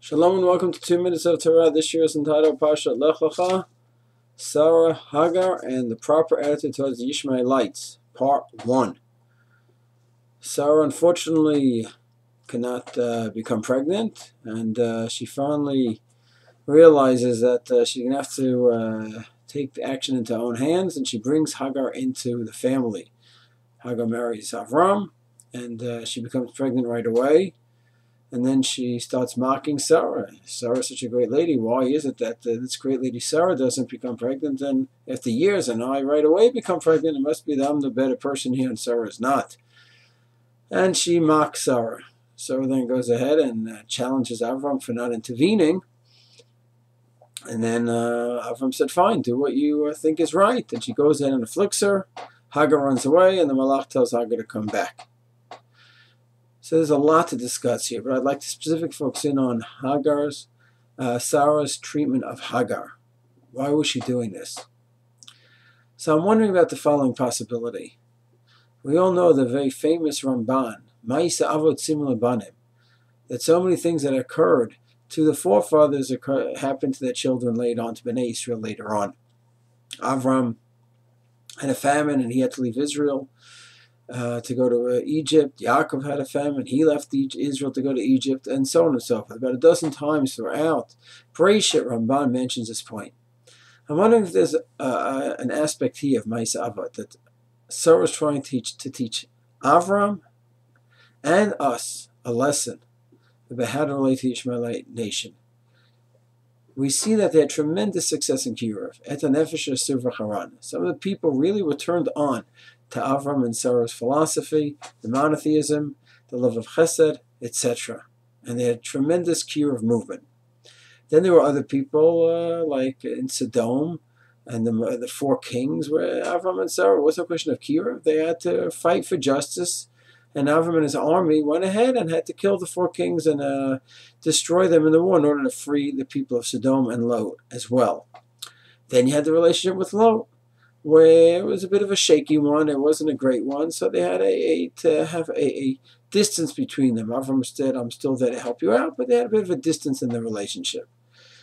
Shalom and welcome to 2 Minutes of Torah. This year is entitled Parshat Lech-Lecha, Sarah, Hagar, and the proper attitude towards the Ishmaelites, Part 1. Sarah unfortunately cannot become pregnant, and she finally realizes that she's going to have to take the action into her own hands, and she brings Hagar into the family. Hagar marries Avram, and she becomes pregnant right away. And then she starts mocking Sarah. Sarah's such a great lady. Why is it that this great lady Sarah doesn't become pregnant? And after years, and I right away become pregnant. It must be that I'm the better person here, and Sarah is not. And she mocks Sarah. Sarah then goes ahead and challenges Avram for not intervening. And then Avram said, fine, do what you think is right. And she goes in and afflicts her. Hagar runs away, and the Malach tells Hagar to come back. So there's a lot to discuss here, but I'd like to specifically focus in on Sarah's treatment of Hagar. Why was she doing this? So I'm wondering about the following possibility. We all know the very famous Ramban, Ma'isa Avot Simul Banim, that so many things that occurred to the forefathers happened to their children later on, to Bnei Israel later on. Avram had a famine and he had to leave Israel to go to Egypt. Yaakov had a famine. He left Israel to go to Egypt, and so on and so forth. About a dozen times throughout Parshat, Ramban mentions this point. I'm wondering if there's an aspect here of Ma'isa Avot that Sarah is trying to teach Avram and us a lesson about how to relate to the Ishmaelite nation. We see that they had tremendous success in Kiruv. Some of the people really were turned on to Avram and Sarah's philosophy, the monotheism, the love of Chesed, etc. And they had tremendous Kiruv movement. Then there were other people like in Sodom and the four kings where Avram and Sarah, it wasn't a question of Kiruv. They had to fight for justice, and Avram and his army went ahead and had to kill the four kings and destroy them in the war in order to free the people of Sodom and Lot as well. Then you had the relationship with Lot, where it was a bit of a shaky one. It wasn't a great one, so they had to have a distance between them. Avram said, I'm still there to help you out, but they had a bit of a distance in the relationship.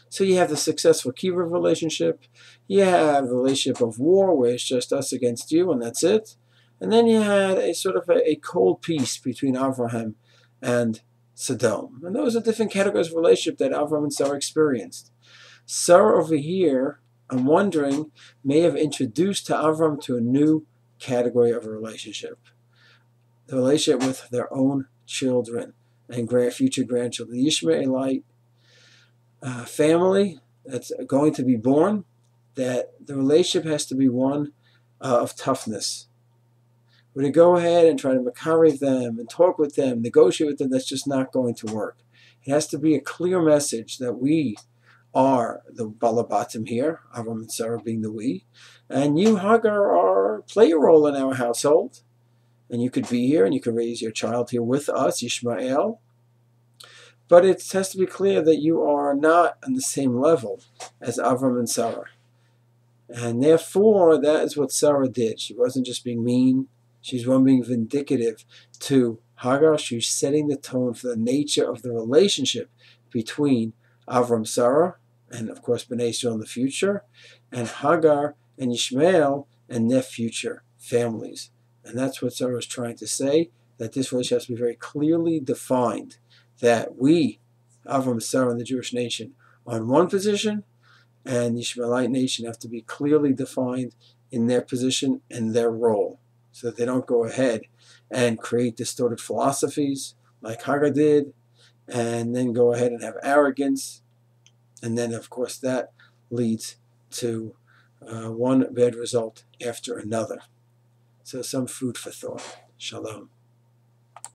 So you have the successful Kiruv relationship. You have the relationship of war, where it's just us against you, and that's it. And then you had a sort of a cold peace between Avraham and Sodom. And those are different categories of relationship that Avram and Sarah experienced. Sarah over here, I'm wondering, may have introduced to Avram to a new category of a relationship. The relationship with their own children and future grandchildren. The Ishmaelite family that's going to be born, that the relationship has to be one of toughness. We're to go ahead and try to makariv them and talk with them, negotiate with them, that's just not going to work. It has to be a clear message that we are the balabatim here, Avram and Sarah being the we, and you, Hagar, play a role in our household, and you could be here and you could raise your child here with us, Ishmael, but it has to be clear that you are not on the same level as Avram and Sarah. And therefore, that is what Sarah did. She wasn't just being mean, she's one being vindicative to Hagar. She's setting the tone for the nature of the relationship between Avram, Sarah, and of course Bnei Israel in the future, and Hagar and Ishmael and their future families. And that's what Sarah is trying to say, that this relationship has to be very clearly defined, that we, Avram, Sarah, and the Jewish nation, are in one position, and the Ishmaelite nation have to be clearly defined in their position and their role, so that they don't go ahead and create distorted philosophies like Hagar did, and then go ahead and have arrogance. And then, of course, that leads to one bad result after another. So some food for thought. Shalom.